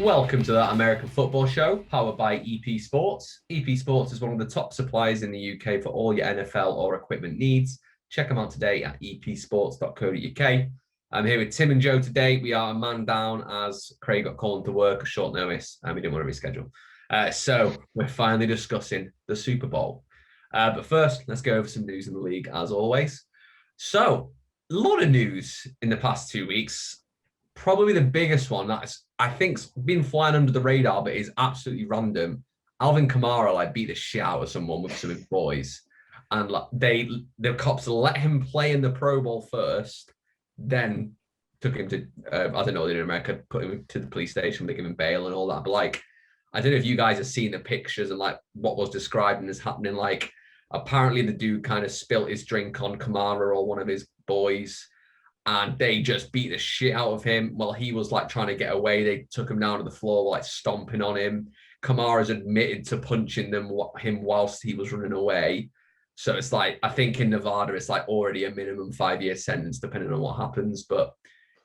Welcome to that American football show powered by EP Sports. EP Sports is one of the top suppliers in the UK for all your NFL or equipment needs. Check them out today at epsports.co.uk. I'm here with Tim and Joe today. We are a man down as Craig got called to work at short notice and we didn't want to reschedule. So we're finally discussing the Super Bowl. But first, let's go over some news in the league as always. So, a lot of news in the past 2 weeks. Probably the biggest one that's I think's been flying under the radar, but is absolutely random. Alvin Kamara beat the shit out of someone with some of his boys, and the cops let him play in the Pro Bowl first, then took him to I don't know, in America, put him to the police station, they give him bail and all that. But I don't know if you guys have seen the pictures and what was described as happening. Apparently the dude kind of spilt his drink on Kamara or one of his boys, and they just beat the shit out of him while he was trying to get away. They took him down to the floor, stomping on him. Kamara's admitted to punching him whilst he was running away. So it's I think in Nevada, it's already a minimum 5-year sentence, depending on what happens. But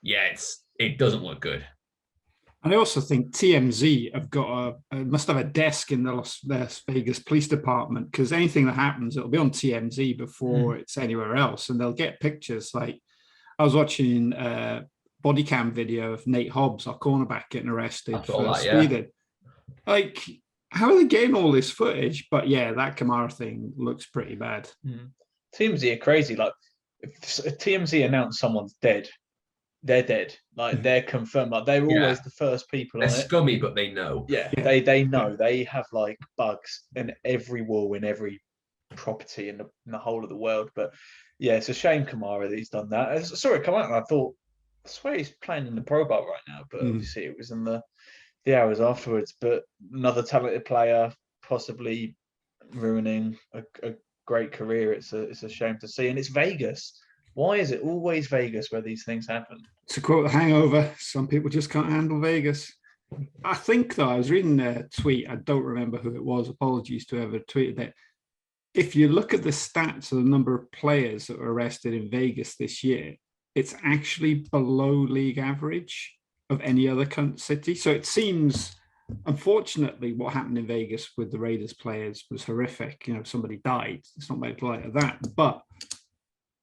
yeah, it doesn't look good. And I also think TMZ have got must have a desk in the Las Vegas Police Department, because anything that happens, it'll be on TMZ before it's anywhere else. And they'll get pictures I was watching a body cam video of Nate Hobbs, our cornerback, getting arrested for speeding. How are they getting all this footage? But yeah, that Kamara thing looks pretty bad. TMZ are crazy. If TMZ announce someone's dead, they're dead. They're confirmed. They're always the first people they're on it. They're scummy, but they know. Yeah, they know. They have bugs in every wall, in every property in the whole of the world. But yeah, it's a shame Kamara that he's done that. I saw it come out and I swear he's playing in the Pro Bowl right now, but obviously it was in the hours afterwards. But another talented player possibly ruining a great career. It's a shame to see. And it's Vegas. Why is it always Vegas where these things happen? To quote The Hangover, some people just can't handle Vegas. I think, though, I was reading a tweet. I don't remember who it was. Apologies to whoever tweeted it. If you look at the stats of the number of players that were arrested in Vegas this year, it's actually below league average of any other city. So it seems, unfortunately, what happened in Vegas with the Raiders players was horrific. Somebody died. It's not made light of that, but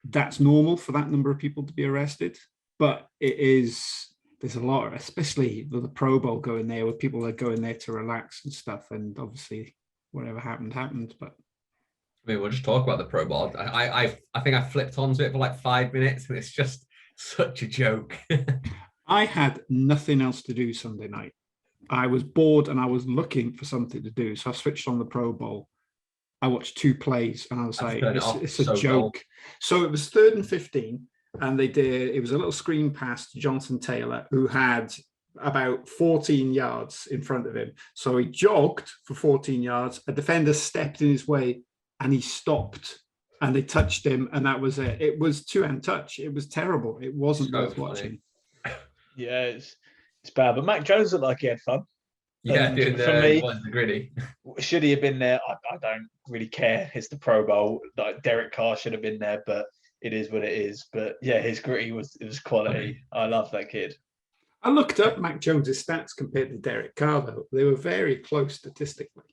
that's normal for that number of people to be arrested. But there's a lot, especially with the Pro Bowl going there, where people are going there to relax and stuff. And obviously, whatever happened. But we'll just talk about the Pro Bowl. I think I flipped onto it for 5 minutes, and it's just such a joke. I had nothing else to do Sunday night. I was bored and I was looking for something to do. So I switched on the Pro Bowl. I watched 2 plays and I was it's a joke. Cool. So it was 3rd and 15, and it was a little screen pass to Jonathan Taylor, who had about 14 yards in front of him. So he jogged for 14 yards. A defender stepped in his way and he stopped, and they touched him, and that was it. It was 2-hand touch. It was terrible. It wasn't worth watching. Yeah, it's bad. But Mac Jones looked like he had fun. Yeah, dude, for me, the gritty. Should he have been there? I don't really care. It's the Pro Bowl. Derek Carr should have been there, but it is what it is. But yeah, his gritty was quality. I love that kid. I looked up Mac Jones's stats compared to Derek Carr, though. They were very close statistically.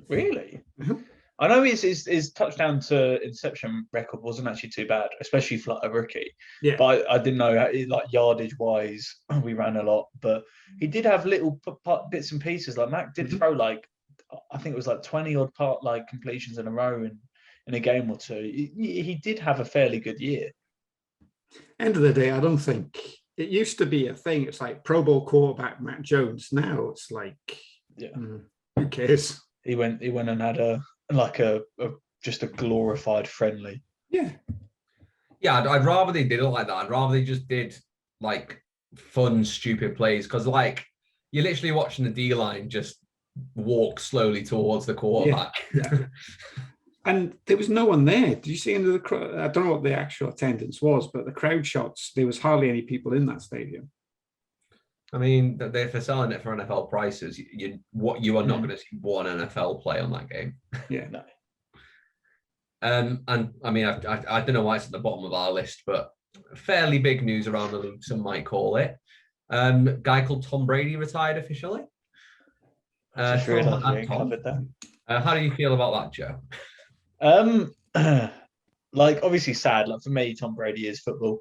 Really? Mm-hmm. I know his touchdown to interception record wasn't actually too bad, especially for a rookie. Yeah. But I didn't know yardage wise, we ran a lot. But he did have little bits and pieces. Mac did throw I think it was 20 odd completions in a row in a game or two. He did have a fairly good year. End of the day, I don't think it used to be a thing. It's Pro Bowl quarterback Mac Jones. Now it's who cares? He went and had just a glorified friendly. Yeah. I'd rather they did it like that. I'd rather they just did fun, stupid plays, because you're literally watching the D-line just walk slowly towards the quarterback. Yeah. And there was no one there. Did you see into the crowd? I don't know what the actual attendance was, but the crowd shots, there was hardly any people in that stadium. I mean, if they're selling it for NFL prices, you are not going to see one NFL play on that game. Yeah, no. And I mean, I don't know why it's at the bottom of our list, but fairly big news around the league, some might call it. Guy called Tom Brady retired officially. I just Tom, realised we ain't Tom, covered that. how do you feel about that, Joe? Like obviously sad. Like for me, Tom Brady is football.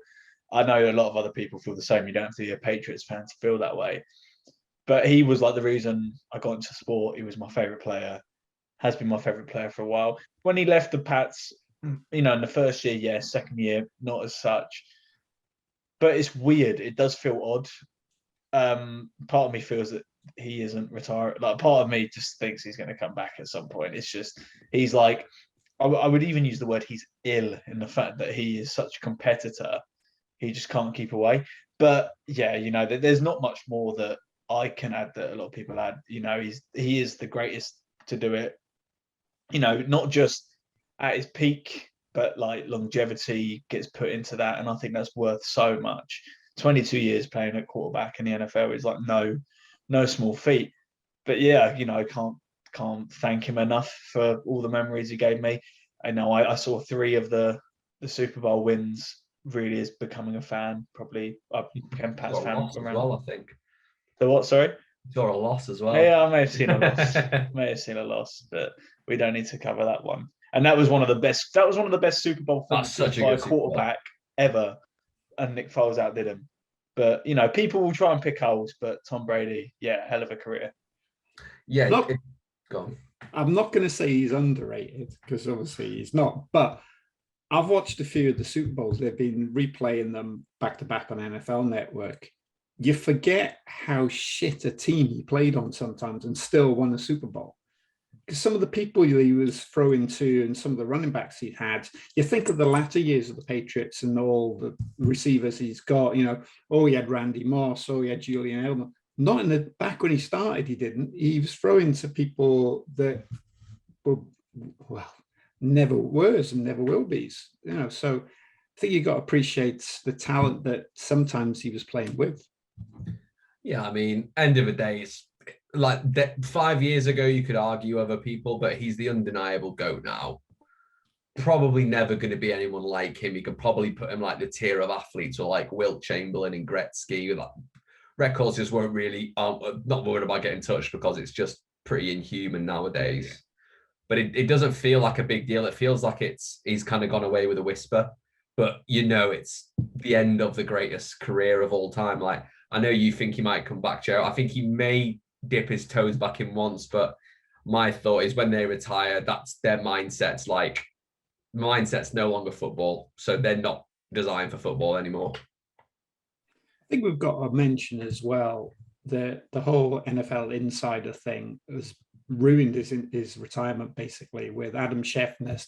I know a lot of other people feel the same. You don't have to be a Patriots fan to feel that way. But he was like the reason I got into sport. He was my favorite player. Has been my favorite player for a while. When he left the Pats, in the first year, yes, second year, not as such. But it's weird. It does feel odd. Part of me feels that he isn't retired. Like part of me just thinks he's going to come back at some point. It's just he's like I would even use the word he's ill in the fact that he is such a competitor. He just can't keep away. But yeah, there's not much more that I can add that a lot of people add. He is the greatest to do it. Not just at his peak, but like longevity gets put into that, and I think that's worth so much. 22 years playing at quarterback in the NFL is like no small feat. But yeah, can't thank him enough for all the memories he gave me. I know I saw 3 of the Super Bowl wins. Really is becoming a fan. Probably I became Pats fan Loss around. as well, I think. The what? Sorry. Saw a loss as well. Yeah, I may have seen a loss. May have seen a loss, but we don't need to cover that one. And that was one of the best. That was one of the best Super Bowl finishes by a quarterback ever. And Nick Foles outdid him. But people will try and pick holes, but Tom Brady, yeah, hell of a career. Yeah, Look, go on. I'm not going to say he's underrated because obviously he's not, but I've watched a few of the Super Bowls. They've been replaying them back to back on NFL Network. You forget how shit a team he played on sometimes and still won a Super Bowl. Because some of the people he was throwing to and some of the running backs he had, you think of the latter years of the Patriots and all the receivers he's got, he had Randy Moss, he had Julian Edelman. Not in the back when he started, he didn't. He was throwing to people that were, never was and never will be. So I think you got to appreciate the talent that sometimes he was playing with. Yeah, I mean, end of the day, it's like 5 years ago, you could argue other people, but he's the undeniable GOAT now. Probably never going to be anyone like him. You could probably put him like the tier of athletes or like Wilt Chamberlain and Gretzky. Like, records just won't really, not worried about getting touched because it's just pretty inhuman nowadays. But it doesn't feel like a big deal. It feels like he's kind of gone away with a whisper. But it's the end of the greatest career of all time. Like, I know you think he might come back, Joe. I think he may dip his toes back in once, but my thought is when they retire, that's their mindset's no longer football. So they're not designed for football anymore. I think we've got to mention as well that the whole NFL insider thing has ruined his retirement, basically, with Adam Schefter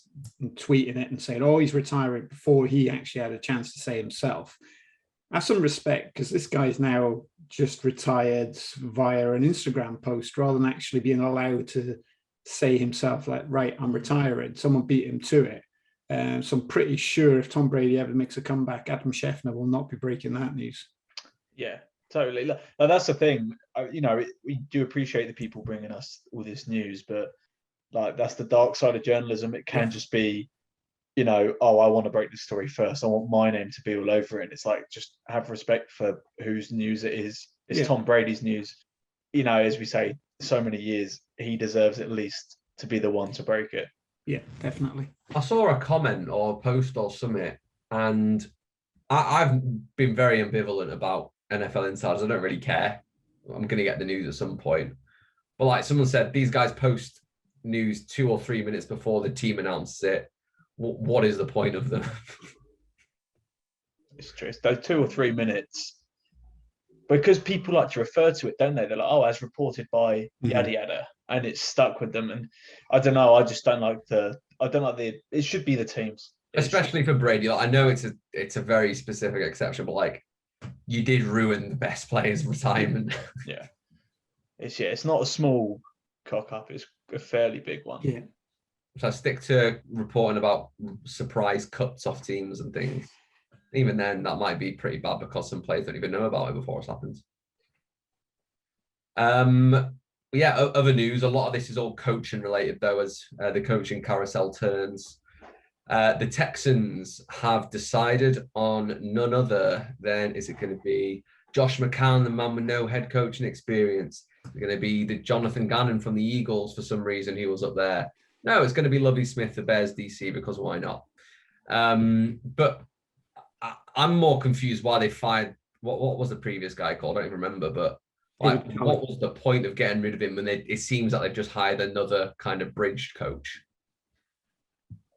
tweeting it and saying, he's retiring before he actually had a chance to say himself. Have some respect, because this guy's now just retired via an Instagram post rather than actually being allowed to say himself, like, right, I'm retiring. Someone beat him to it. So I'm pretty sure if Tom Brady ever makes a comeback, Adam Schefter will not be breaking that news. Yeah, totally. Like, that's the thing. We do appreciate the people bringing us all this news, but like that's the dark side of journalism. It can just be, I want to break this story first. I want my name to be all over it. And it's like, just have respect for whose news it is. It's Tom Brady's news. As we say, so many years, he deserves at least to be the one to break it. Yeah, definitely. I saw a comment or a post or something, and I've been very ambivalent about NFL insiders. I don't really care. I'm going to get the news at some point. But like someone said, these guys post news 2 or 3 minutes before the team announces it. What is the point of them? It's true. It's those 2 or 3 minutes. Because people like to refer to it, don't they? They're like, as reported by yada yada. And it's stuck with them. And I don't know. I just don't like it should be the teams. Especially for Brady. Like, I know it's a very specific exception, but like you did ruin the best player's retirement. Yeah. It's not a small cock up, it's a fairly big one. Yeah. So I stick to reporting about surprise cuts off teams and things. Even then, that might be pretty bad because some players don't even know about it before it happens. Other news. A lot of this is all coaching related, though, as the coaching carousel turns. The Texans have decided on none other than, is it going to be Josh McCann, the man with no head coaching experience. It's going to be the Jonathan Gannon from the Eagles for some reason. He was up there. No, it's going to be Lovie Smith, the Bears DC, because why not? But I'm more confused why they fired. What was the previous guy called? I don't even remember. But like, what was the point of getting rid of him when it seems like they've just hired another kind of bridged coach?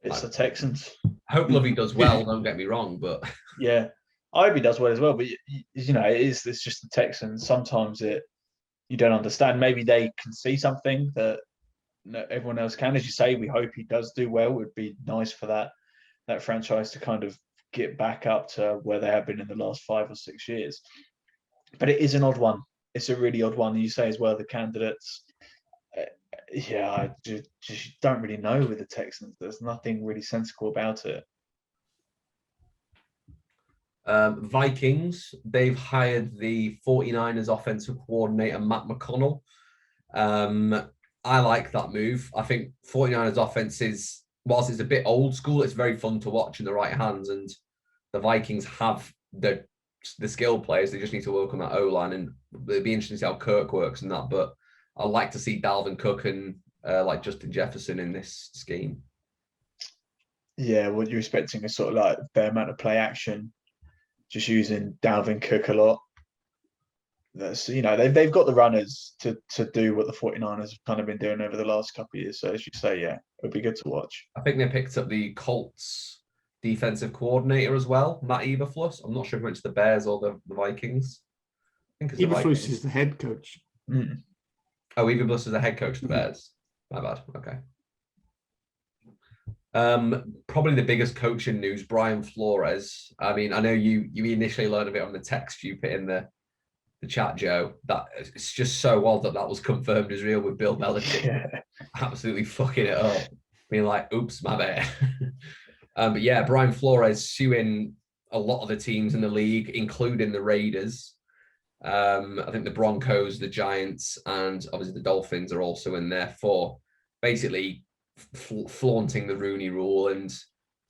It's the Texans. I hope Lovey does well. Don't get me wrong, but yeah, I hope he does well as well. But it's just the Texans. Sometimes you don't understand. Maybe they can see something that everyone else can. As you say, we hope he does do well. It would be nice for that franchise to kind of get back up to where they have been in the last 5 or 6 years. But it is an odd one. It's a really odd one. You say as well, the candidates. I just don't really know with the Texans. There's nothing really sensible about it. Vikings, they've hired the 49ers offensive coordinator, Matt McConnell. I like that move. I think 49ers offense is, whilst it's a bit old school, it's very fun to watch in the right hands. And the Vikings have the skill players. They just need to work on that O-line. And it'd be interesting to see how Kirk works in that. But I'd like to see Dalvin Cook and like Justin Jefferson in this scheme. Yeah, what you're expecting is sort of like a fair amount of play action, just using Dalvin Cook a lot. That's they've got the runners to do what the 49ers have kind of been doing over the last couple of years. So as you say, yeah, it'll be good to watch. I think they picked up the Colts defensive coordinator as well, Matt Eberflus. I'm not sure if he went to the Bears or the Vikings. I think it's Eberflus is the head coach. Mm. Oh, Eberflus is the head coach of the Bears. My bad. Okay. Probably the biggest coaching news, Brian Flores. I mean, I know you initially learned of it on the text you put in the chat, Joe. That it's just so odd that was confirmed as real with Bill Belichick absolutely fucking it up, being like, "Oops, my bad." But yeah, Brian Flores suing a lot of the teams in the league, including the Raiders. I think the Broncos, the Giants, and obviously the Dolphins are also in there for basically flaunting the Rooney Rule and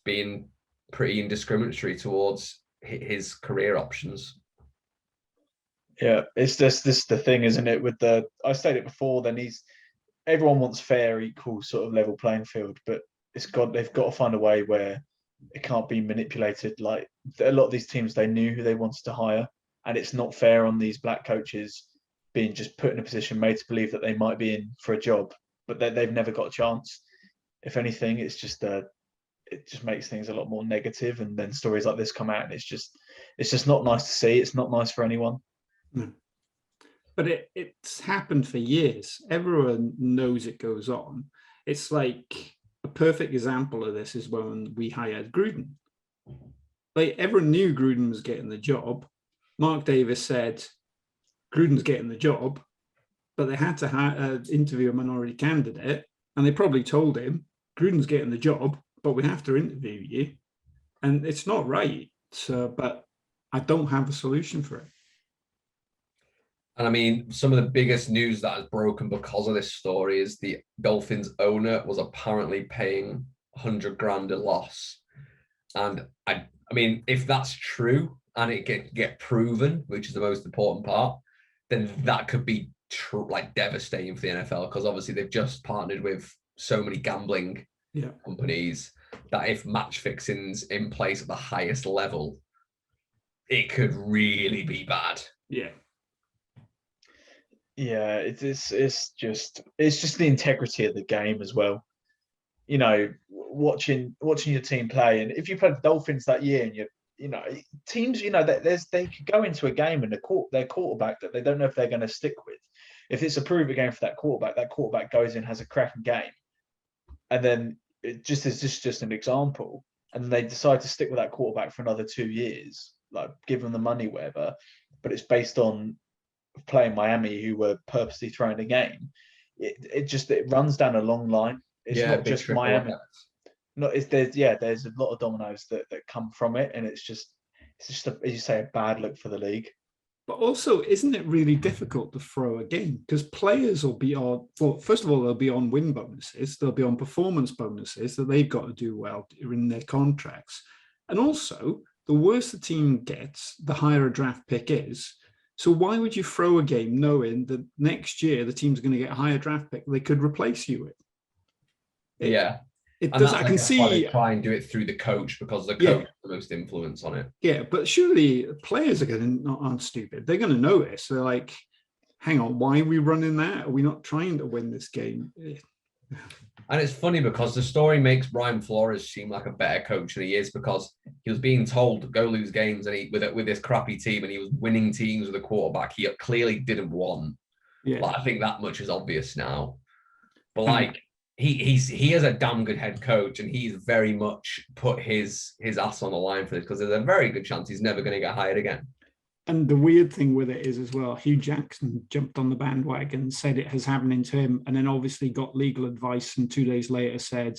being pretty indiscriminatory towards his career options. Yeah, it's this the thing, isn't it? With I stated it before. Then everyone wants fair, equal, sort of level playing field, but they've got to find a way where it can't be manipulated. Like a lot of these teams, they knew who they wanted to hire, and it's not fair on these black coaches being just put in a position, made to believe that they might be in for a job, but they've never got a chance. If anything, it's just it just makes things a lot more negative, and then stories like this come out, and it's just not nice to see. It's not nice for anyone. No. But it's happened for years. Everyone knows it goes on. It's like a perfect example of this is when we hired Gruden. Like everyone knew Gruden was getting the job. Mark Davis said Gruden's getting the job, but they had to interview a minority candidate, and they probably told him Gruden's getting the job, but we have to interview you, and it's not right. So, but I don't have a solution for it. And I mean, some of the biggest news that has broken because of this story is the Dolphins owner was apparently paying 100 grand a loss. And I mean, if that's true and it get proven, which is the most important part, then that could be like devastating for the NFL, because obviously they've just partnered with so many gambling companies that if match fixing's in place at the highest level, it could really be bad. Yeah. Yeah, it's just the integrity of the game as well. Watching your team play, and if you played the Dolphins that year, and teams, they could go into a game and their quarterback that they don't know if they're going to stick with. If it's a prove game for that quarterback goes in, has a cracking game, and then this is just an example, and then they decide to stick with that quarterback for another 2 years, like give them the money, whatever. But it's based on playing Miami, who were purposely throwing a game. It runs down a long line. It's not just Miami. There's a lot of dominoes that come from it, and it's just as you say, a bad look for the league. But also, isn't it really difficult to throw a game? Because players will be on, well, first of all, they'll be on win bonuses, they'll be on performance bonuses that they've got to do well in their contracts. And also, the worse the team gets, the higher a draft pick is. So why would you throw a game knowing that next year the team's going to get a higher draft pick they could replace you with? Yeah. It And does. that's, I can why they see. try and do it through the coach, because the Yeah. coach has the most influence on it. Yeah, but surely players aren't stupid. They're going to notice. They're like, hang on, why are we running that? Are we not trying to win this game? And it's funny because the story makes Brian Flores seem like a better coach than he is, because he was being told to go lose games and with this crappy team, and he was winning teams with a quarterback he clearly didn't want. Yeah. Like, I think that much is obvious now. But like he is a damn good head coach, and he's very much put his ass on the line for this, because there's a very good chance he's never going to get hired again. And the weird thing with it is as well, Hugh Jackson jumped on the bandwagon, said it has happening to him, and then obviously got legal advice, and 2 days later said,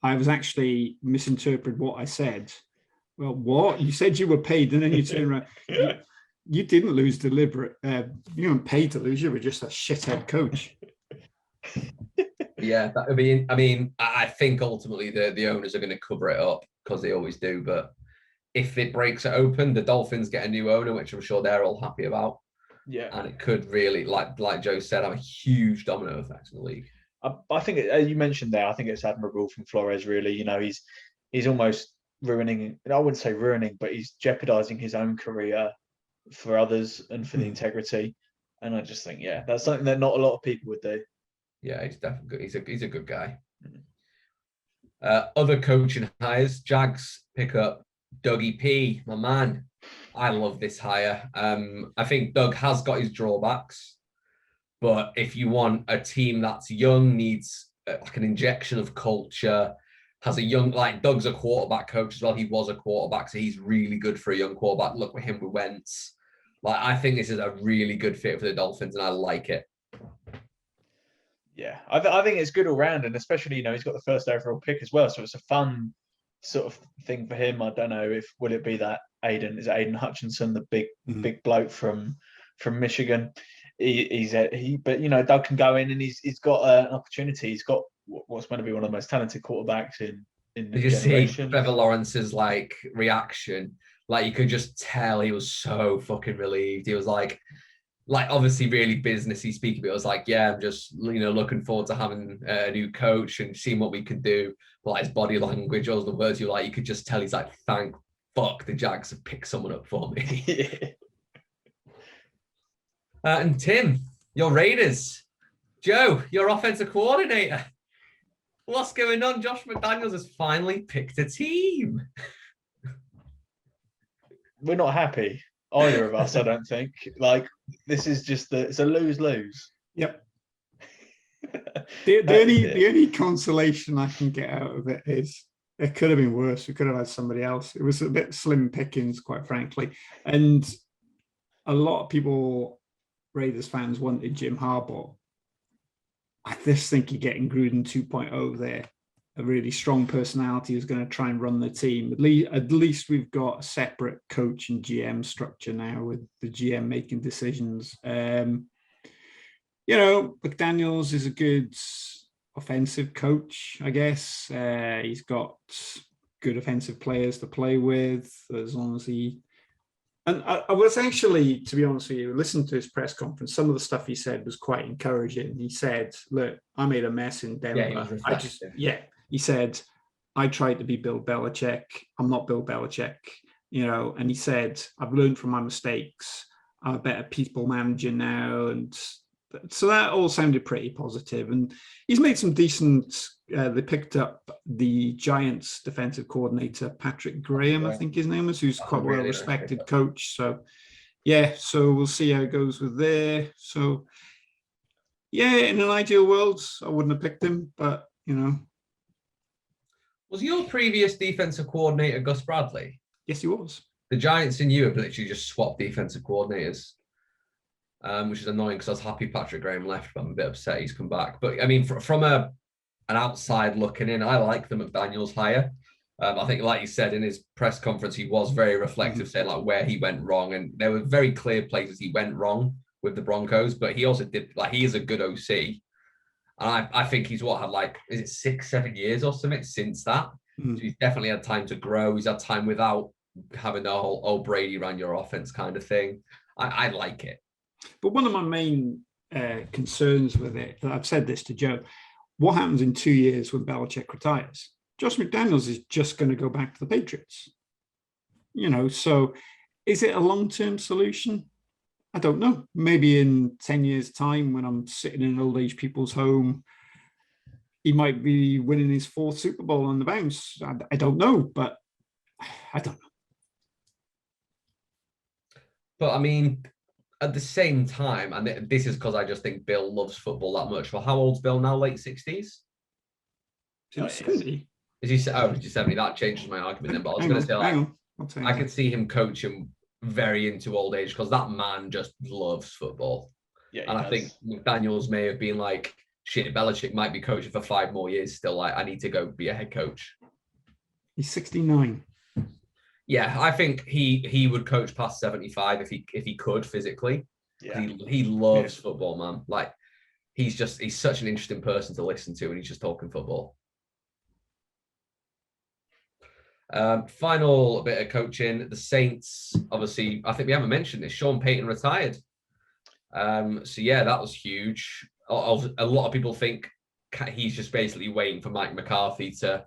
I was actually misinterpreted what I said. Well, what? You said you were paid, and then you turn around. You didn't lose deliberate. You weren't paid to lose. You were just a shithead coach. Yeah, I think ultimately the owners are going to cover it up, because they always do. But if it breaks it open, the Dolphins get a new owner, which I'm sure they're all happy about. Yeah, and it could really, like Joe said, have a huge domino effect in the league. I think you mentioned there. I think it's admirable from Flores. Really, he's almost ruining. I wouldn't say ruining, but he's jeopardizing his own career for others and for the integrity. And I just think, that's something that not a lot of people would do. Yeah, he's definitely good. He's a good guy. Other coaching hires: Jags pick up Dougie P, my man. I love this hire. I think Doug has got his drawbacks, but if you want a team that's young, needs like an injection of culture, has a young, like Doug's a quarterback coach as well. He was a quarterback, so he's really good for a young quarterback. Look at him with Wentz. Like, I think this is a really good fit for the Dolphins, and I like it. Yeah, I think it's good all round, and especially he's got the first overall pick as well, so it's a fun sort of thing for him. I don't know if will it be that Aiden Hutchinson, the big bloke from Michigan. But Doug can go in, and he's got an opportunity. He's got what's going to be one of the most talented quarterbacks in the generation. See Trevor Lawrence's reaction? Like, you could just tell he was so fucking relieved. He was like obviously really businessy speaking, but it was like, yeah, I'm just looking forward to having a new coach and seeing what we can do. But his body language, all the words you could just tell he's like, thank fuck the Jags have picked someone up for me. And Tim, your Raiders. Joe, your offensive coordinator. What's going on? Josh McDaniels has finally picked a team. We're not happy, either of us, I don't think. This is just it's a lose-lose. Yep. The only consolation I can get out of it is it could have been worse. We could have had somebody else. It was a bit slim pickings, quite frankly. And a lot of people, Raiders fans, wanted Jim Harbaugh. I just think you're getting Gruden 2.0 there. A really strong personality who's going to try and run the team. At least we've got a separate coach and GM structure now, with the GM making decisions. McDaniels is a good offensive coach, I guess. He's got good offensive players to play with, as long as he... And I was actually, to be honest with you, listening to his press conference, some of the stuff he said was quite encouraging. He said, look, I made a mess in Denver. He said, I tried to be Bill Belichick. I'm not Bill Belichick, and he said, I've learned from my mistakes. I'm a better people manager now. And so that all sounded pretty positive. And he's made some decent, they picked up the Giants defensive coordinator, Patrick Graham, I think his name is, who's quite a well-respected coach. So, so we'll see how it goes with there. So, in an ideal world, I wouldn't have picked him, but, Was your previous defensive coordinator Gus Bradley? Yes, he was. The Giants and you have literally just swapped defensive coordinators, which is annoying because I was happy Patrick Graham left, but I'm a bit upset he's come back. But I mean, from an outside looking in, I like the McDaniels hire. I think, like you said in his press conference, he was very reflective, saying where he went wrong, and there were very clear places he went wrong with the Broncos. But he also did he is a good OC. And I think he's had is it 6-7 years or something since that? So he's definitely had time to grow. He's had time without having the whole Brady ran your offense kind of thing. I like it. But one of my main concerns with it, I've said this to Joe, what happens in 2 years when Belichick retires? Josh McDaniels is just going to go back to the Patriots. So is it a long-term solution? I don't know. Maybe in 10 years' time, when I'm sitting in an old age people's home, he might be winning his 4th Super Bowl on the bounce. I don't know, but I don't know. But I mean, at the same time, and this is because I just think Bill loves football that much. Well, how old's Bill now? Late 60s? He's 70. Is he? Oh, he's 70. That changes my argument then. But I was going to say, like, I could see him coaching very into old age because that man just loves football. Yeah, and I think McDaniels may have been like, shit, Belichick might be coaching for 5 more years still. Like, I need to go be a head coach. He's 69. Yeah, I think he would coach past 75 if he could physically. Yeah. He loves football, man. Like, he's such an interesting person to listen to, and he's just talking football. Final bit of coaching. The Saints, obviously, I think we haven't mentioned this. Sean Payton retired. So yeah, that was huge. A lot of people think he's just basically waiting for Mike McCarthy to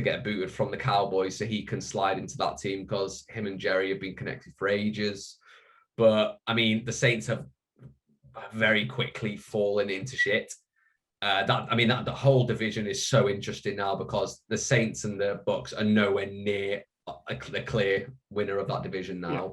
get booted from the Cowboys so he can slide into that team because him and Jerry have been connected for ages. But I mean, the Saints have very quickly fallen into shit. The whole division is so interesting now because the Saints and the Bucks are nowhere near a clear winner of that division now. Yeah.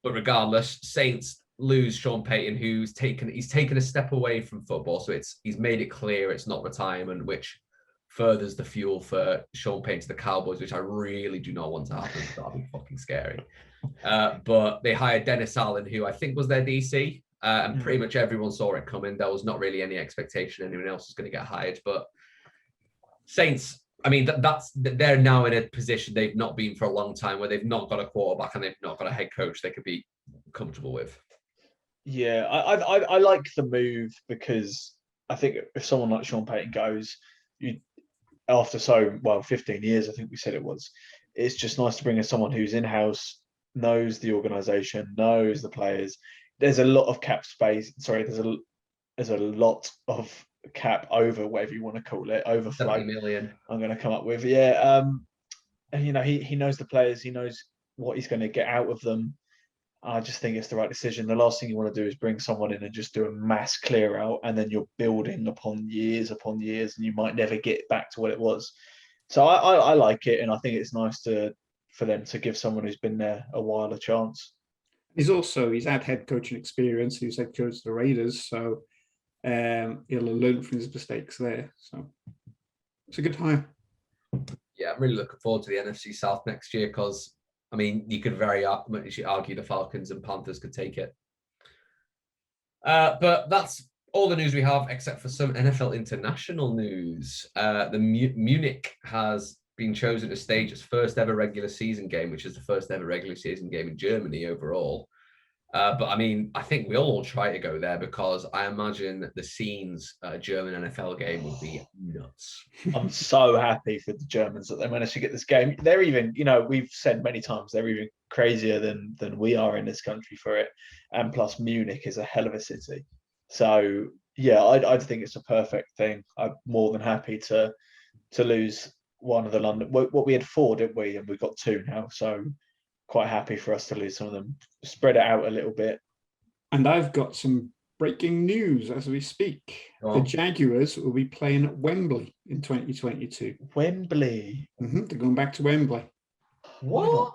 But regardless, Saints lose Sean Payton, he's taken a step away from football. So he's made it clear it's not retirement, which furthers the fuel for Sean Payton to the Cowboys, which I really do not want to happen. That'd be fucking scary. But they hired Dennis Allen, who I think was their DC. And pretty much everyone saw it coming. There was not really any expectation anyone else was going to get hired. But Saints, I mean, they're now in a position they've not been for a long time, where they've not got a quarterback and they've not got a head coach they could be comfortable with. Yeah, I like the move because I think if someone like Sean Payton goes, after 15 years, I think we said it was, it's just nice to bring in someone who's in-house, knows the organization, knows the players. There's a lot of cap space. Sorry, there's a lot of cap over, whatever you want to call it, overflow. 70 million. I'm going to come up with, and he knows the players. He knows what he's going to get out of them. I just think it's the right decision. The last thing you want to do is bring someone in and just do a mass clear out, and then you're building upon years, and you might never get back to what it was. So I like it, and I think it's nice for them to give someone who's been there a while a chance. He's had head coaching experience. He's head coach of the Raiders, so he'll learn from his mistakes there. So it's a good hire. Yeah, I'm really looking forward to the NFC South next year because, I mean, you could very much argue the Falcons and Panthers could take it. But that's all the news we have, except for some NFL international news. The Munich has been chosen to stage its first ever regular season game, which is the first ever regular season game in Germany overall. But I mean, I think we'll all try to go there because I imagine the scenes at a German NFL game would be nuts. I'm so happy for the Germans that they managed to get this game. They're even, we've said many times, they're even crazier than we are in this country for it. And plus Munich is a hell of a city. So yeah, I think it's a perfect thing. I'm more than happy to lose one of the London. What we had 4, didn't we? And we've got 2 now. So quite happy for us to lose some of them, spread it out a little bit. And I've got some breaking news as we speak. The Jaguars will be playing at Wembley in 2022. Wembley? Mm-hmm. They're going back to Wembley. What?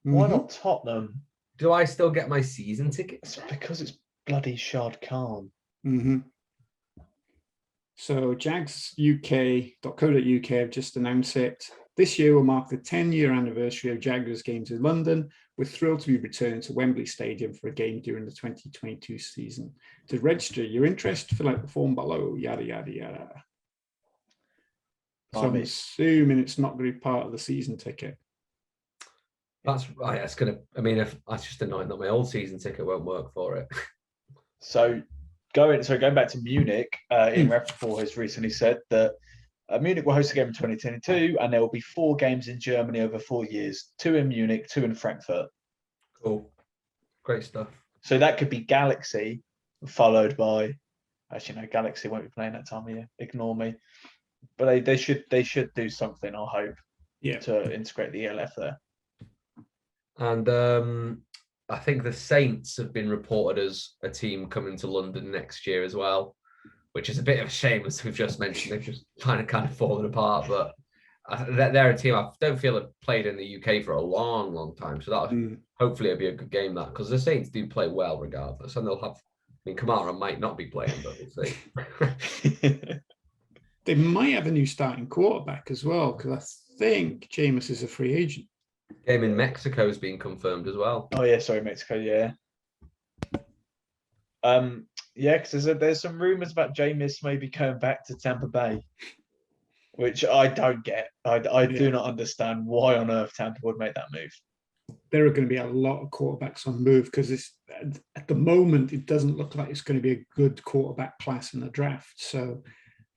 Why not Tottenham? Do I still get my season tickets? It's because it's bloody Shad Khan. Mm-hmm. So jagsuk.co.uk have just announced it. This year will mark the 10-year anniversary of Jaguars games in London. We're thrilled to be returning to Wembley Stadium for a game during the 2022 season. To register your interest, fill out the form below, yada, yada, yada. So I'm assuming it's not going to be part of the season ticket. That's right. That's that's just annoying that my old season ticket won't work for it. So going back to Munich, Ian Rappaport has recently said that Munich will host a game in 2022, and there will be 4 games in Germany over 4 years: 2 in Munich, 2 in Frankfurt. Cool, great stuff. So that could be Galaxy followed by. Actually, no, Galaxy won't be playing that time of year. Ignore me. But they should do something. I hope. Yeah. To integrate the ELF there. And I think the Saints have been reported as a team coming to London next year as well, which is a bit of a shame, as we've just mentioned. They've just kind of fallen apart, but they're a team I don't feel have played in the UK for a long, long time. So that hopefully it'll be a good game, that, because the Saints do play well regardless, and they'll have. I mean, Kamara might not be playing, but we'll see. They might have a new starting quarterback as well, because I think Jameis is a free agent. Game in Mexico has been confirmed as well. Oh yeah, sorry, Mexico. Yeah. Yeah, because there's some rumors about Jameis maybe going back to Tampa Bay, which I don't get. I do not understand why on earth Tampa would make that move. There are going to be a lot of quarterbacks on the move, because at the moment it doesn't look like it's going to be a good quarterback class in the draft. So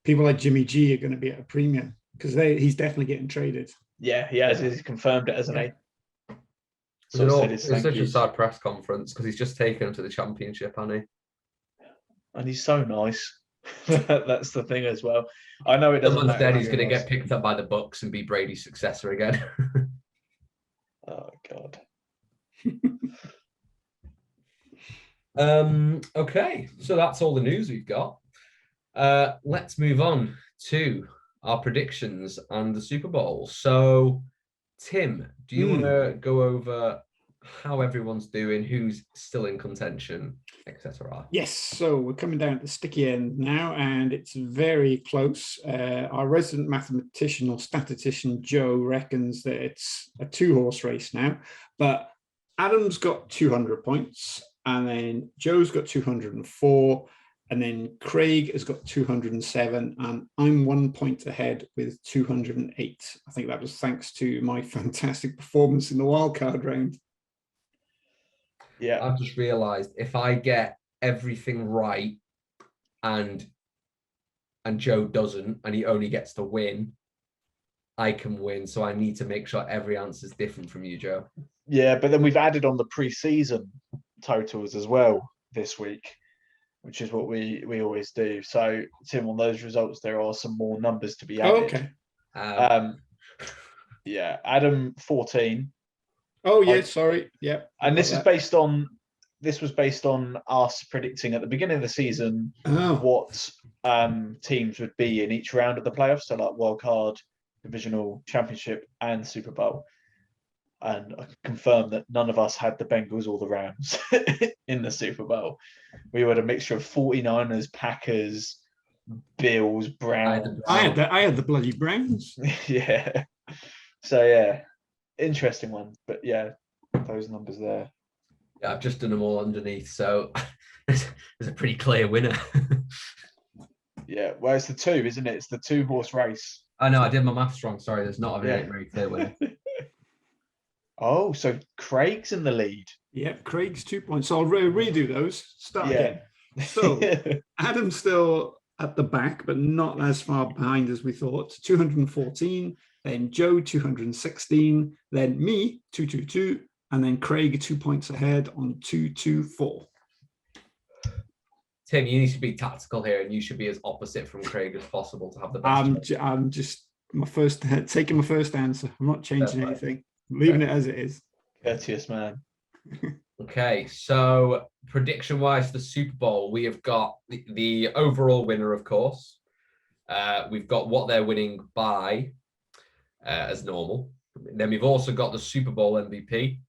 people like Jimmy G are going to be at a premium, because he's definitely getting traded. Yeah, he has. He's confirmed it, hasn't he? It's such a sad press conference, because he's just taken him to the championship, hasn't he? And he's so nice. That's the thing as well. I know it doesn't matter. Instead, he's going to get picked up by the Bucks and be Brady's successor again. Oh God. Okay, so that's all the news we've got. Let's move on to our predictions and the Super Bowl. So, Tim, do you want to go over how everyone's doing, who's still in contention, etc.? Yes, so we're coming down at the sticky end now, and it's very close. Our resident mathematician or statistician, Joe, reckons that it's a 2-horse race now, but Adam's got 200 points, and then Joe's got 204, and then Craig has got 207, and I'm 1 point ahead with 208. I think that was thanks to my fantastic performance in the wildcard round. Yeah, I've just realised if I get everything right and Joe doesn't, and he only gets to win, I can win. So I need to make sure every answer is different from you, Joe. Yeah, but then we've added on the pre-season totals as well this week, which is what we always do. So, Tim, on those results, there are some more numbers to be added. Oh, okay. Yeah, Adam 14. Oh yeah, sorry. Yeah. And this was based on us predicting at the beginning of the season what teams would be in each round of the playoffs, so like wild card, divisional, championship, and Super Bowl. And I can confirm that none of us had the Bengals or the Rams in the Super Bowl. We had a mixture of 49ers, Packers, Bills, Browns. I had the bloody Browns. Yeah. So yeah, interesting one. But yeah, those numbers there. Yeah, I've just done them all underneath, so there's a pretty clear winner. Yeah, well, it's the 2, isn't it? It's the 2-horse race. I know, I did my maths wrong. Sorry, there's not a very clear winner. Oh, so Craig's in the lead. Yep, Craig's 2 points. So I'll redo those. Start again. So Adam's still at the back, but not as far behind as we thought. 214, then Joe 216, then me 222, and then Craig 2 points ahead on 224. Tim, you need to be tactical here, and you should be as opposite from Craig as possible to have the best. I'm just taking my first answer. I'm not changing anything. I'm leaving it as it is. Courteous man. Okay, so prediction-wise, the Super Bowl, we have got the overall winner, of course. We've got what they're winning by, as normal. Then we've also got the Super Bowl MVP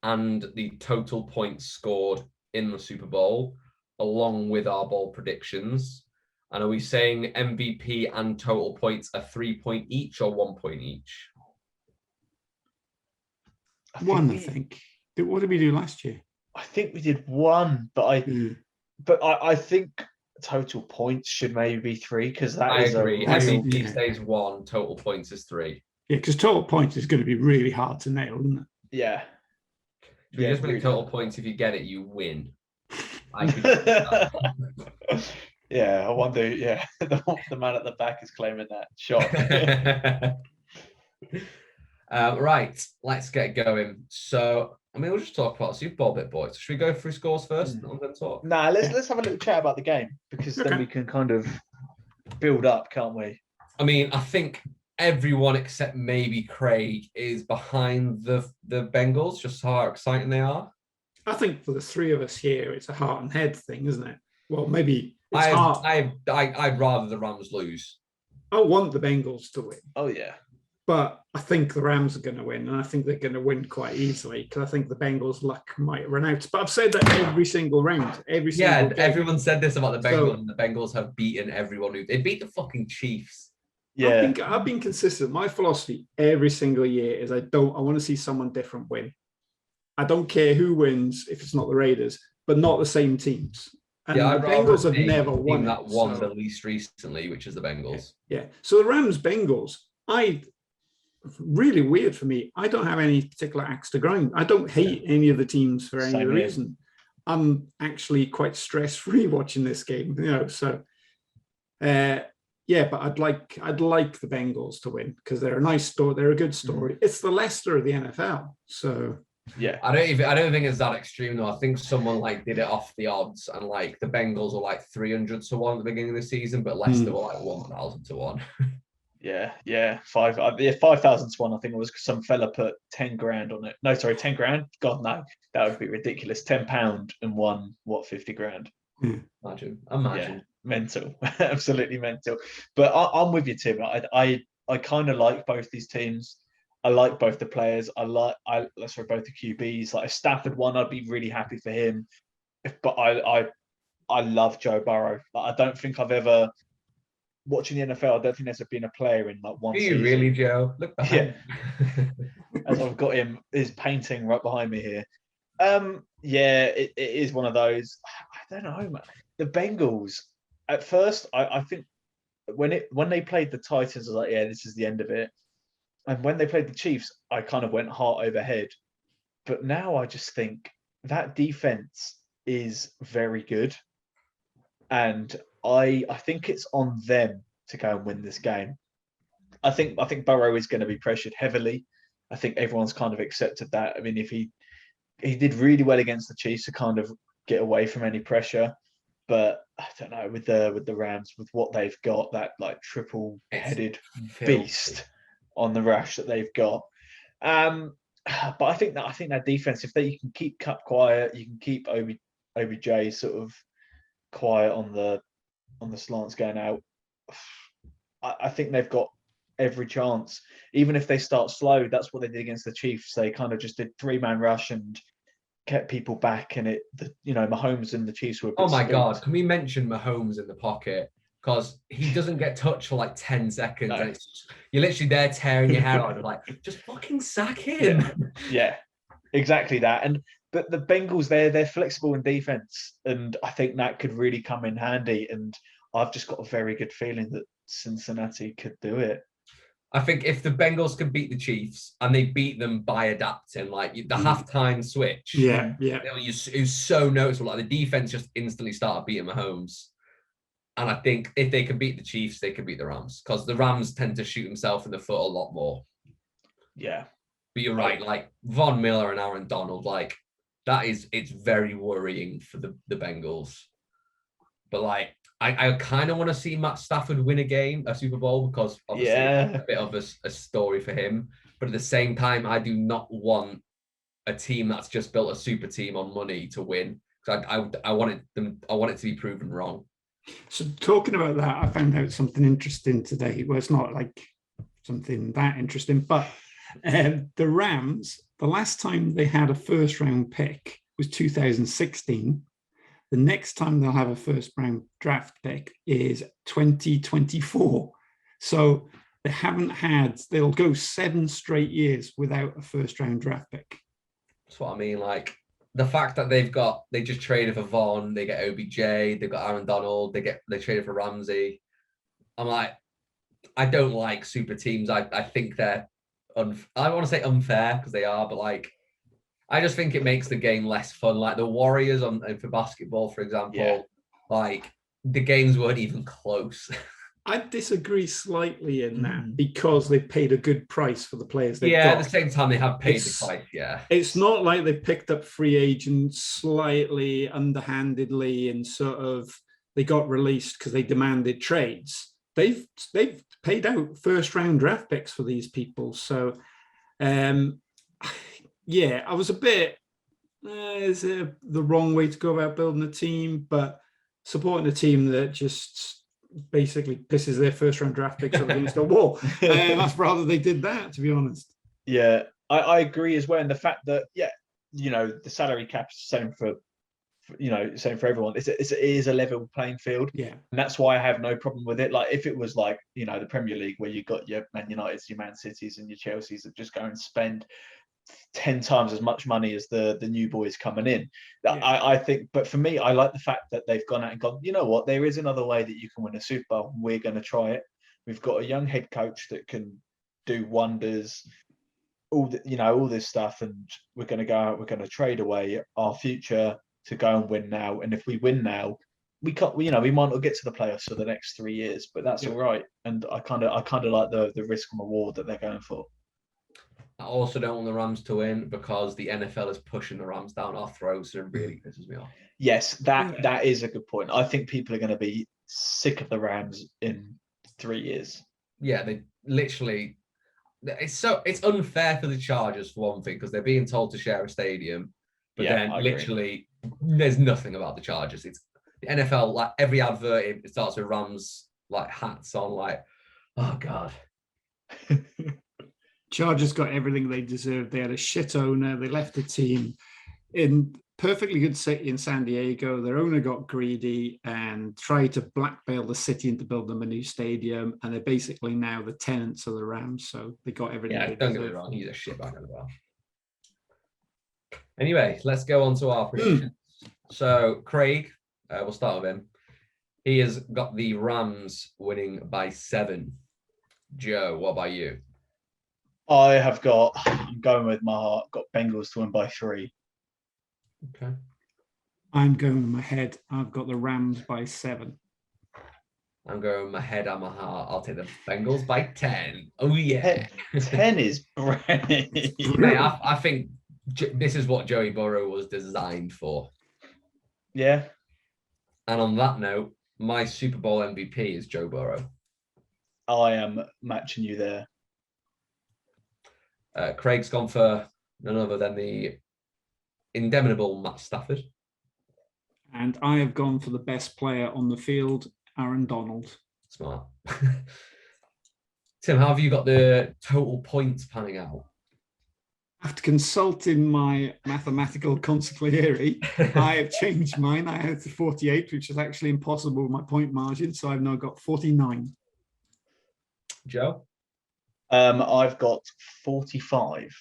and the total points scored in the Super Bowl, along with our bowl predictions. And are we saying MVP and total points are 3 point each or 1 point each? I think. What did we do last year? I think we did 1, but I think total points should maybe be 3, because I agree. MVP stays 1, total points is 3. Yeah, because total points is going to be really hard to nail, isn't it? Yeah. Should we just make total points? If you get it, you win. Yeah, I wonder. Yeah, the man at the back is claiming that shot. Right, let's get going. So I mean, we'll just talk about Super Bowl a bit, boys. Should we go through scores first and then talk? Nah, let's have a little chat about the game because then we can kind of build up, can't we? I mean, I think everyone except maybe Craig is behind the Bengals, just how exciting they are. I think for the three of us here, it's a heart and head thing, isn't it? Well, maybe it's heart. I'd rather the Rams lose. I want the Bengals to win. Oh, yeah. But I think the Rams are going to win, and I think they're going to win quite easily because I think the Bengals' luck might run out. But I've said that every single round, every single game. Everyone said this about the Bengals, and the Bengals have beaten everyone. They beat the fucking Chiefs. Yeah, I've been consistent. My philosophy every single year is I want to see someone different win. I don't care who wins if it's not the Raiders, but not the same teams. And the Bengals have never won that won the least recently, which is the Bengals. Yeah. So the Rams Bengals, really weird for me. I don't have any particular axe to grind. I don't hate any of the teams for any reason. I'm actually quite stress-free watching this game, So, but I'd like the Bengals to win because they're a nice story. They're a good story. It's the Leicester of the NFL. So, yeah. I don't think it's that extreme though. I think someone did it off the odds, and the Bengals were 300 to 1 at the beginning of the season, but Leicester were 1,000 to 1. Yeah. 5,000 to 1. I think it was some fella put 10 grand on it. No, sorry, 10 grand. God, no, that would be ridiculous. £10 and won 50 grand. Imagine. Yeah, mental, absolutely mental. But I'm with you, Tim. I kind of like both these teams. I like both the players. Both the QBs. If Stafford won, I'd be really happy for him. But I love Joe Burrow. I don't think I've ever. Watching the NFL, I don't think there's been a player in one season. Do you really, Joe? Look behind. As I've got his painting right behind me here. It is one of those. I don't know, man. The Bengals. At first, I think when they played the Titans, I was like, yeah, this is the end of it. And when they played the Chiefs, I kind of went heart over head. But now I just think that defense is very good, and I think it's on them to go and win this game. I think Burrow is going to be pressured heavily. I think everyone's kind of accepted that. I mean, if he did really well against the Chiefs to kind of get away from any pressure, but I don't know with the Rams, with what they've got, that triple-headed beast on the rush that they've got. But I think that defense, if you can keep Cup quiet, you can keep OBJ sort of quiet on the slants going out. I think they've got every chance. Even if they start slow, that's what they did against the Chiefs. They kind of just did 3-man rush and kept people back, and Mahomes and the Chiefs were. Oh my God! Can we mention Mahomes in the pocket? Because he doesn't get touched for 10 seconds. No. And you're literally there tearing your hair out. Just fucking sack him. Yeah, exactly that. But the Bengals, they're flexible in defense, and I think that could really come in handy. And I've just got a very good feeling that Cincinnati could do it. I think if the Bengals can beat the Chiefs and they beat them by adapting, the halftime switch, it was so noticeable. The defense just instantly started beating Mahomes. And I think if they can beat the Chiefs, they can beat the Rams, because the Rams tend to shoot themselves in the foot a lot more. Yeah. But you're right, Von Miller and Aaron Donald, it's very worrying for the Bengals. But I kind of want to see Matt Stafford win a Super Bowl, because obviously it's a bit of a story for him. But at the same time, I do not want a team that's just built a super team on money to win, because I want it to be proven wrong. So talking about that, I found out something interesting today. Well, it's not something that interesting, but the Rams, the last time they had a first round pick was 2016. The next time they'll have a first round draft pick is 2024. So they'll go 7 straight years without a first round draft pick. That's what I mean. The fact that they just traded for Vaughn, they get OBJ, they've got Aaron Donald, they traded for Ramsey. I'm I don't like super teams. I think they're, I don't want to say unfair, because they are, but I just think it makes the game less fun. The Warriors for basketball, for example, the games weren't even close. I disagree slightly in that because they paid a good price for the players they've Yeah, got. at the same time, they have paid the It's- price. Yeah. It's not like they picked up free agents slightly underhandedly and sort of they got released because they demanded trades. They've paid out first round draft picks for these people. So um yeah, I was a bit is it the wrong way to go about building a team, but supporting a team that just basically pisses their first round draft picks up against a wall. That's rather they did that, to be honest. Yeah, I agree as well. And the fact that, yeah, the salary cap is the same for same for everyone. It is a level playing field. Yeah. And that's why I have no problem with it. Like if it was like, the Premier League where you got your Man Uniteds, your Man Cities and your Chelseas that just go and spend 10 times as much money as the new boys coming in. Yeah. I think, but for me, I like the fact that they've gone out and gone, you know what, there is another way that you can win a Super Bowl. We're going to try it. We've got a young head coach that can do wonders, all this stuff, and we're going to go out, we're going to trade away our future to go and win now. And if we win now, we can't, we might not get to the playoffs for the next 3 years, but that's all right. And I kind of like the risk and reward that they're going for. I also don't want the Rams to win because the NFL is pushing the Rams down our throats, and it really pisses me off. Yes, that is a good point. I think people are going to be sick of the Rams in 3 years. Yeah, they literally. It's unfair for the Chargers for one thing because they're being told to share a stadium, but then literally there's nothing about the Chargers. It's the NFL, like every advert it starts with Rams like hats on, like, oh god. Chargers got everything they deserved. They had a shit owner. They left the team in perfectly good city in San Diego. Their owner got greedy and tried to blackmail the city into building them a new stadium. And they're basically now the tenants of the Rams. So they got everything. Yeah, don't get me wrong. He's a shitbag as well. Anyway, let's go on to our predictions. So Craig, we'll start with him. He has got the Rams winning by 7. Joe, what about you? I'm going with my heart, got Bengals to win by 3. Okay. I'm going with my head. I've got the Rams by 7. I'm going with my head and my heart. I'll take the Bengals by 10. Oh, yeah. 10 is brave. Mate, I think this is what Joey Burrow was designed for. Yeah. And on that note, my Super Bowl MVP is Joe Burrow. I am matching you there. Craig's gone for none other than the indomitable Matt Stafford. And I have gone for the best player on the field, Aaron Donald. Smart. Tim, how have you got the total points panning out? After consulting my mathematical consigliere, I have changed mine. I had to 48, which is actually impossible with my point margin. So I've now got 49. Joe? I've got 45.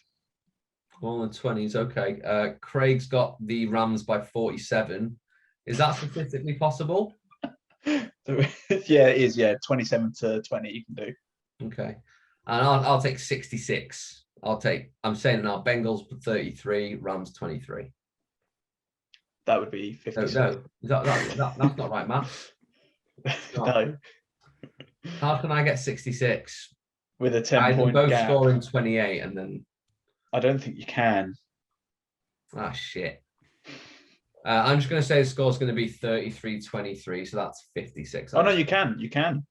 All in the 20s, okay. Craig's got the Rams by 47. Is that statistically possible? Yeah, it is. Yeah, 27 to 20 you can do. Okay. And I'll take 66. I'm saying now Bengals 33, Rams 23. That would be 56. No, that's not right, Matt. No. How can I get 66? With a 10-point both gap. scoring 28 and then... I don't think you can. Ah, shit. I'm just going to say the score's going to be 33-23, so that's 56. Oh, no, you can. You can.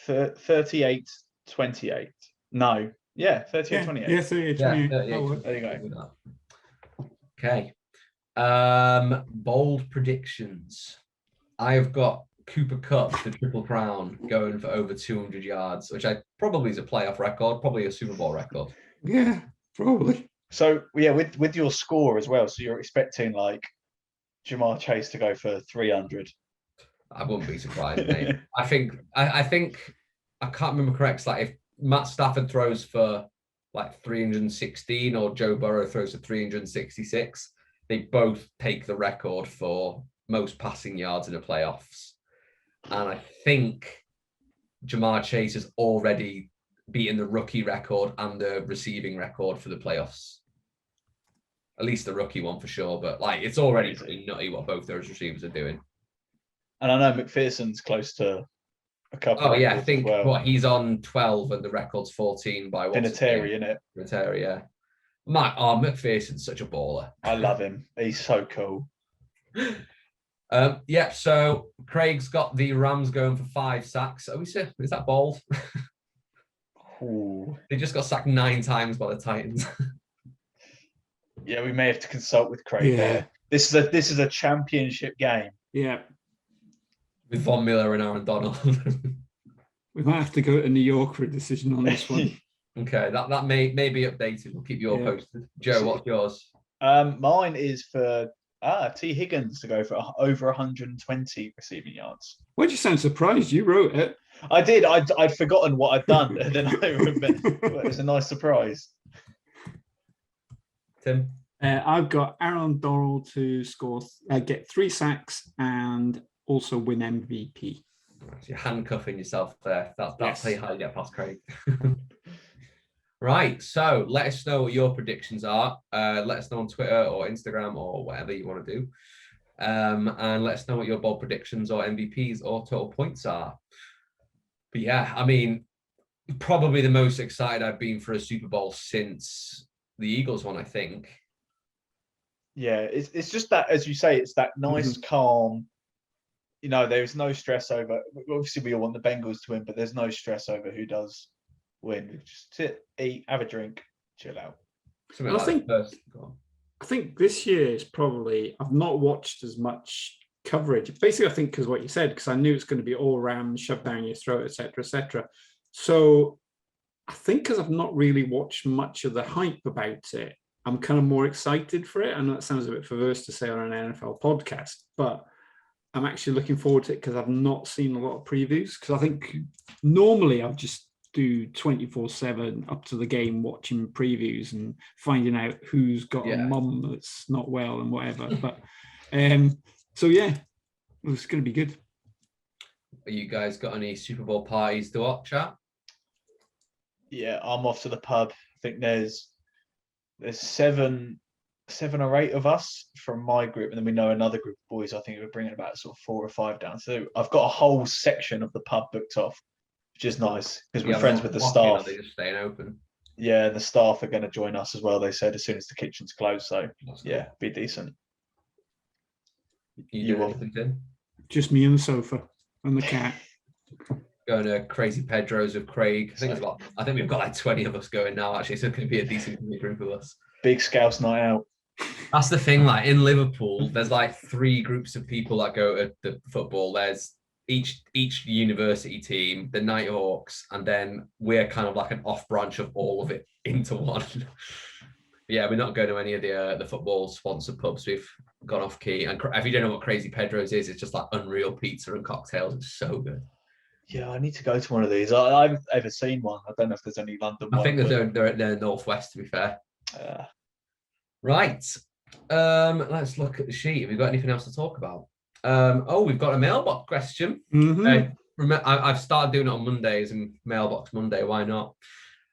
38-28. No. Yeah, 38-28. Yeah, 38-28. Yeah, 38. There you go. Okay. Bold predictions. I have got Cooper Kupp, the Triple Crown, going for over 200 yards, which probably is a playoff record, probably a Super Bowl record. Yeah, probably. So, yeah, with your score as well, so you're expecting, like, Jamar Chase to go for 300. I wouldn't be surprised, mate. I think, I can't remember correct, like, if Matt Stafford throws for, like, 316 or Joe Burrow throws for 366, they both take the record for most passing yards in the playoffs. And I think Jamar Chase has already beaten the rookie record and the receiving record for the playoffs. At least the rookie one for sure, but like it's already pretty nutty what both those receivers are doing. And I know McPherson's close to a couple. Oh of yeah, I records as think well. what he's on 12 and the record's 14 by what's his name? Vinatieri, innit? Vinatieri, yeah. McPherson's such a baller. I love him. He's so cool. Yeah, so Craig's got the Rams going for 5 sacks. Is that bold? Ooh. They just got sacked 9 times by the Titans. Yeah, we may have to consult with Craig there. This is a championship game. Yeah. With Von Miller and Aaron Donald. We might have to go to New York for a decision on this one. Okay, that may be updated. We'll keep you all posted. Joe, what's yours? Mine is for T. Higgins to go for over 120 receiving yards. Why'd you sound surprised? You wrote it. I did. I'd forgotten what I'd done, and then I remembered. It was a nice surprise. Tim? I've got Aaron Donald to get 3 sacks and also win MVP. You're handcuffing yourself there. That's Yes. how you get past Craig. Right, so let us know what your predictions are. Let us know on Twitter or Instagram or whatever you want to do. And let us know what your bold predictions or MVPs or total points are. But yeah, I mean, probably the most excited I've been for a Super Bowl since the Eagles one, I think. Yeah, it's just that, as you say, it's that nice, calm. You know, there's no stress over. Obviously, we all want the Bengals to win, but there's no stress over who does win. Just sit, eat, have a drink, chill out. I think this year is probably, I've not watched as much coverage. Basically, I think because what you said, because I knew it's going to be all Rams, shoved down your throat, etc., etc. So I think because I've not really watched much of the hype about it, I'm kind of more excited for it. I know that sounds a bit perverse to say on an NFL podcast, but I'm actually looking forward to it because I've not seen a lot of previews. Because I think normally I'll just do 24/7 up to the game watching previews and finding out who's got a mum that's not well and whatever. But so yeah, it's going to be good. Are you guys got any Super Bowl parties to watch at? Yeah, I'm off to the pub. I think there's 7 or 8 of us from my group, and then we know another group of boys. I think we're bringing about sort of 4 or 5 down. So I've got a whole section of the pub booked off, which is nice because we're friends with the staff. They're just staying open. Yeah, the staff are going to join us as well. They said as soon as the kitchen's closed. So yeah, be decent. You will. Just me and the sofa and the cat. Going to Crazy Pedro's with Craig. I think we've got like 20 of us going now. Actually, so it's going to be a decent group of us. Big Scouse night out. That's the thing. Like in Liverpool, there's like 3 groups of people that go to the football. There's each university team, the Nighthawks, and then we're kind of like an off branch of all of it into one. Yeah, we're not going to any of the football sponsored pubs. We've gone off key. And if you don't know what Crazy Pedro's is, it's just like unreal pizza and cocktails. It's so good. Yeah, I need to go to one of these. I haven't ever seen one. I don't know if there's any London I think they're northwest, to be fair. Right. Let's look at the sheet. Have we got anything else to talk about? We've got a mailbox question. I've started doing it on Mondays and Mailbox Monday. Why not?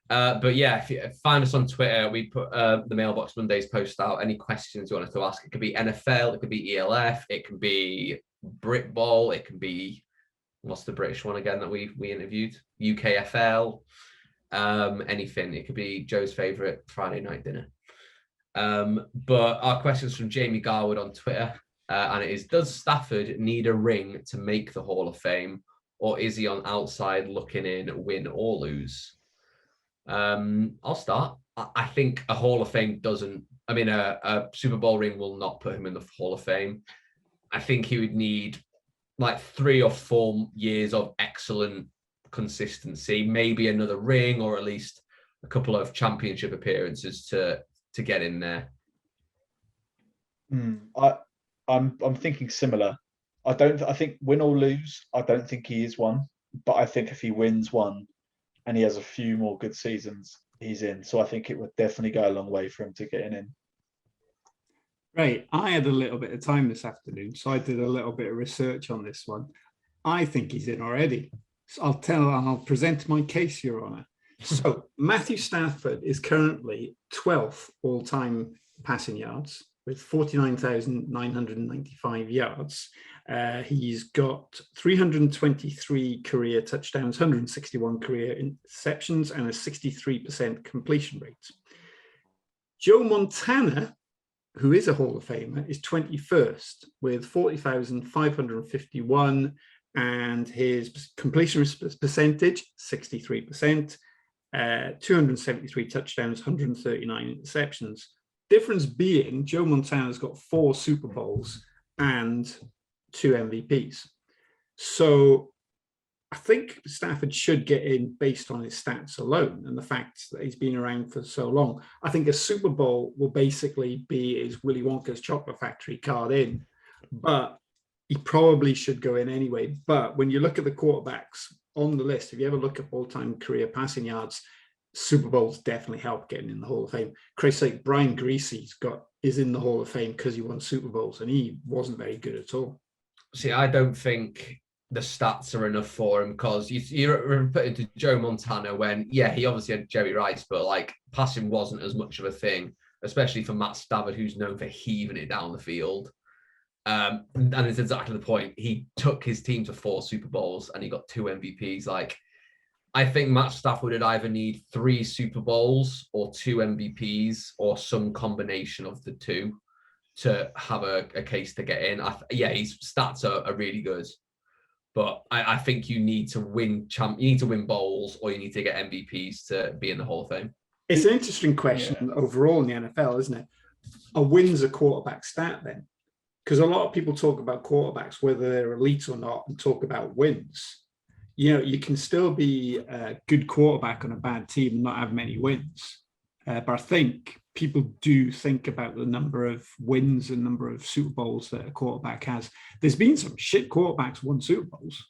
But yeah, if you find us on Twitter, we put the Mailbox Mondays post out. Any questions you want us to ask? It could be NFL, it could be ELF, it can be Brit Bowl, it can be what's the British one again that we interviewed? UKFL, anything. It could be Joe's favorite Friday night dinner. But our question's from Jamie Garwood on Twitter, and it is: does Stafford need a ring to make the Hall of Fame, or is he on outside looking in, win or lose? I'll start. I think a Hall of Fame doesn't. I mean, a Super Bowl ring will not put him in the Hall of Fame. I think he would need like 3 or 4 years of excellent consistency, maybe another ring, or at least a couple of championship appearances to get in there. I'm thinking similar. I think win or lose, I don't think he is one, but I think if he wins one and he has a few more good seasons, he's in. So I think it would definitely go a long way for him to getting in. Right. I had a little bit of time this afternoon, so I did a little bit of research on this one. I think he's in already. So I'll present my case, Your Honour. So Matthew Stafford is currently 12th all-time passing yards with 49,995 yards. He's got 323 career touchdowns, 161 career interceptions, and a 63% completion rate. Joe Montana, who is a Hall of Famer, is 21st with 40,551, and his completion percentage, 63%, 273 touchdowns, 139 interceptions. Difference being, Joe Montana's got 4 Super Bowls and 2 MVPs. So I think Stafford should get in based on his stats alone and the fact that he's been around for so long. I think a Super Bowl will basically be his Willy Wonka's chocolate factory card in, but he probably should go in anyway. But when you look at the quarterbacks on the list, if you ever look at all-time career passing yards, Super Bowls definitely help getting in the Hall of Fame. Christ's sake, Brian Greasy's is in the Hall of Fame because he won Super Bowls and he wasn't very good at all. See, I don't think the stats are enough for him because you're putting to Joe Montana when, yeah, he obviously had Jerry Rice, but like passing wasn't as much of a thing, especially for Matt Stafford, who's known for heaving it down the field. And it's exactly the point. He took his team to 4 Super Bowls and he got 2 MVPs. Like, I think Matt Stafford would either need 3 Super Bowls or 2 MVPs or some combination of the two to have a case to get in. His stats are really good, but I think you need to win bowls or you need to get MVPs to be in the Hall of Fame. It's an interesting question overall in the NFL, isn't it? A win's a quarterback stat then? Because a lot of people talk about quarterbacks, whether they're elite or not, and talk about wins. You know, you can still be a good quarterback on a bad team and not have many wins. But I think people do think about the number of wins and number of Super Bowls that a quarterback has. There's been some shit quarterbacks won Super Bowls.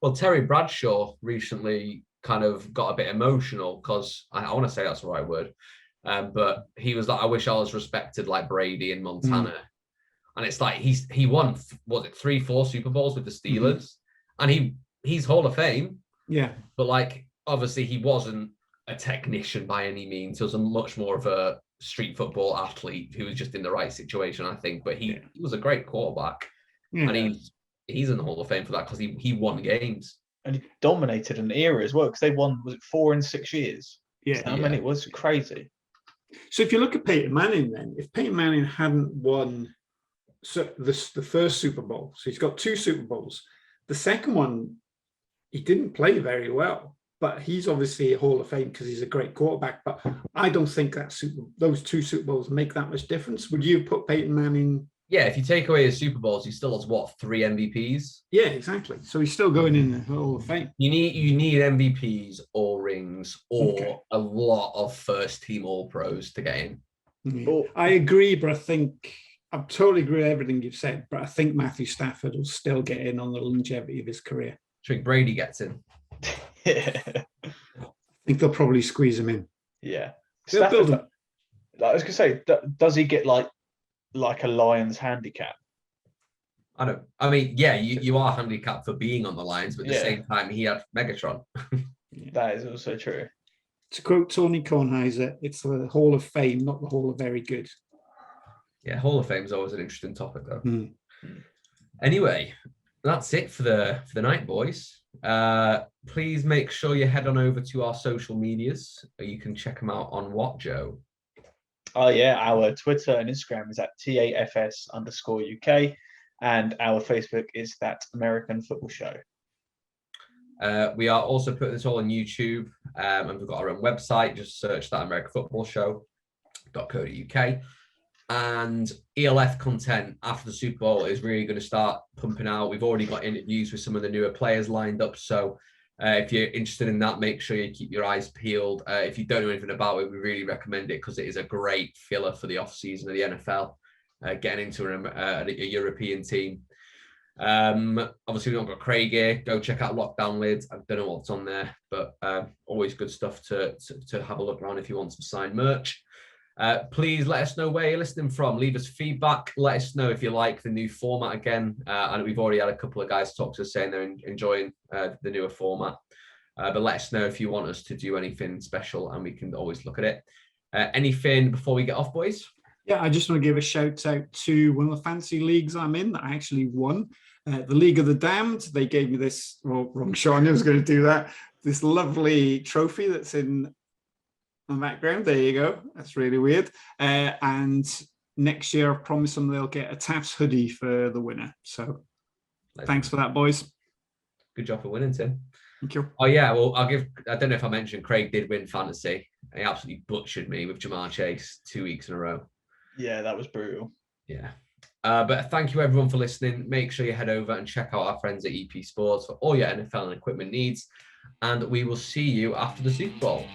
Well, Terry Bradshaw recently kind of got a bit emotional because I want to say that's the right word. But he was like, I wish I was respected like Brady and Montana. And it's like he won, 3-4 Super Bowls with the Steelers. And he's Hall of Fame. Yeah. But like, obviously he wasn't a technician by any means. He was a much more of a street football athlete who was just in the right situation, I think. But he was a great quarterback. Yeah. And he's in the Hall of Fame for that because he won games. And he dominated an era as well because they won, was it 4 in 6 years? Yeah. How many? It was crazy. So if you look at Peyton Manning then, if Peyton Manning hadn't won the first Super Bowl, so he's got 2 Super Bowls. The second one, he didn't play very well, but he's obviously a Hall of Fame because he's a great quarterback. But I don't think those 2 Super Bowls make that much difference. Would you put Peyton Manning? Yeah, if you take away his Super Bowls, he still has 3 MVPs? Yeah, exactly. So he's still going in the Hall of Fame. You need MVPs or rings or a lot of first team All Pros to get in. Yeah. I agree, but I totally agree with everything you've said, but I think Matthew Stafford will still get in on the longevity of his career. I think Brady gets in. I think they'll probably squeeze him in. Yeah. Stafford, I was going to say, does he get like a Lions handicap? I mean, yeah, you are handicapped for being on the Lions, but at the same time, he had Megatron. That is also true. To quote Tony Kornheiser, it's the Hall of Fame, not the Hall of Very Good. Yeah, Hall of Fame is always an interesting topic, though. Anyway, that's it for the night, boys. Please make sure you head on over to our social medias. You can check them out on what, Joe? Oh, yeah. Our Twitter and Instagram is at TAFS_UK. And our Facebook is That American Football Show. We are also putting this all on YouTube. And we've got our own website. Just search That American Football Show.co.uk. And ELF content after the Super Bowl is really going to start pumping out. We've already got interviews with some of the newer players lined up. So if you're interested in that, make sure you keep your eyes peeled. If you don't know anything about it, we really recommend it because it is a great filler for the off-season of the NFL, getting into a European team. Obviously, we've not got Craig here. Go check out Lockdown Lids. I don't know what's on there, but always good stuff to have a look around if you want some signed merch. Please let us know where you're listening from. Leave us feedback. Let us know if you like the new format again. And we've already had a couple of guys talk to us saying they're enjoying the newer format. But let us know if you want us to do anything special and we can always look at it. Anything before we get off, boys? Yeah, I just want to give a shout out to one of the fantasy leagues I'm in that I actually won. The League of the Damned, they gave me this, well, wrong shot, I knew I was going to do that. This lovely trophy that's in the background. There you go. That's really weird. And next year, I've promised them they'll get a Taps hoodie for the winner. So thanks for that, boys. Good job for winning, Tim. Thank you. Oh, yeah. Well, I don't know if I mentioned Craig did win fantasy. He absolutely butchered me with Jamar Chase 2 weeks in a row. Yeah, that was brutal. Yeah. But thank you, everyone, for listening. Make sure you head over and check out our friends at EP Sports for all your NFL and equipment needs. And we will see you after the Super Bowl.